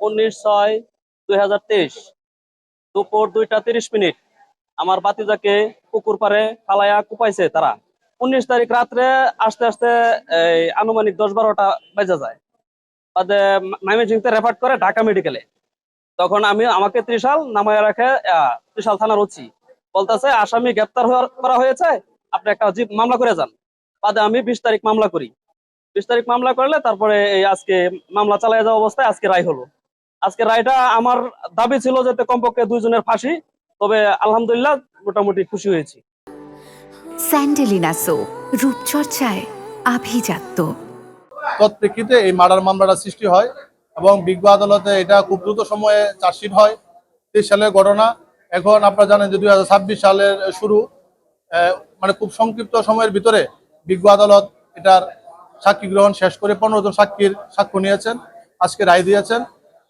19/6/2023 দুপুর 2টা 30 মিনিট আমার ভাতিজাকে পুকুর পাড়ে ফালাইয়া কুপাইছে তারা। 19 তারিখ রাত্রে আস্তে আস্তে আনুমানিক 10-12টা বেজে যায়। তাদের ময়মনসিংহতে রেফার করে ঢাকা মেডিকেলে। তখন আমাকে ত্রিশাল নামায় রাখে ত্রিশাল থানার ওসি, বলতেছে আসামি গ্রেপ্তার করা হয়েছে, আপনি একটা মামলা করে যান। বাদে আমি 20 তারিখ মামলা করি। 20 তারিখ মামলা করলে তারপরে এই আজকে মামলা চালিয়ে যাওয়া অবস্থায় আজকে রায় হলো। আজকে রায়টা আমার দাবি ছিল যাতে কমপক্ষে 2 জনের ফাঁসি, তবে আলহামদুলিল্লাহ মোটামুটি খুশি হয়েছি। স্যান্ডেলিনা সো, রূপচর্চায় আভিজাত্য। তৎপ্রেক্ষিতে এই মার্ডার মামলাটা সৃষ্টি হয় এবং বিজ্ঞ আদালতে এটা খুব দ্রুত সময়ে চার্জশিট হয়। 23 সালের ঘটনা। এখন আপনারা জানেন যে 2026 সালের শুরু, মানে খুব সংক্ষিপ্ত সময়ের ভিতরে বিজ্ঞ আদালত এটার সাক্ষী গ্রহণ শেষ করে 15 জন সাক্ষীর সাক্ষ্য নিয়েছেন। আজকে রায় দিয়েছেন।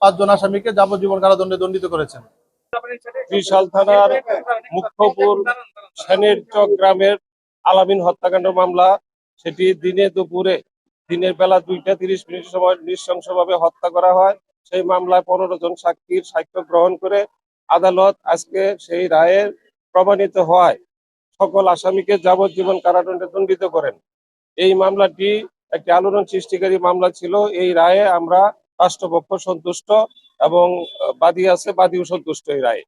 5 জন আসামিকে যাবজ্জীবন কারাদণ্ডে দণ্ডিত করেছেন। ত্রিশাল থানার মুখ্যপুর সেনের চক গ্রামের আলামিন হত্যাকাণ্ড মামলা, সেটি দিনের বেলা 2টা 30 মিনিট সময় নৃশংসভাবে হত্যা করা হয়। সেই মামলায় 15 জন সাক্ষীর সাক্ষ্য গ্রহণ করে আদালত আজকে সেই রায়ের প্রমাণিত হওয়ায় সকল আসামিকে যাবজ্জীবন কারাদণ্ডে দণ্ডিত করেন। এই মামলাটি একটি আলোড়ন সৃষ্টিকারী মামলা ছিল। এই রায়ে আমরা রাষ্ট্রপক্ষ সন্তুষ্ট এবং বাদী আছে, বাদীও সন্তুষ্ট এই রায়ে।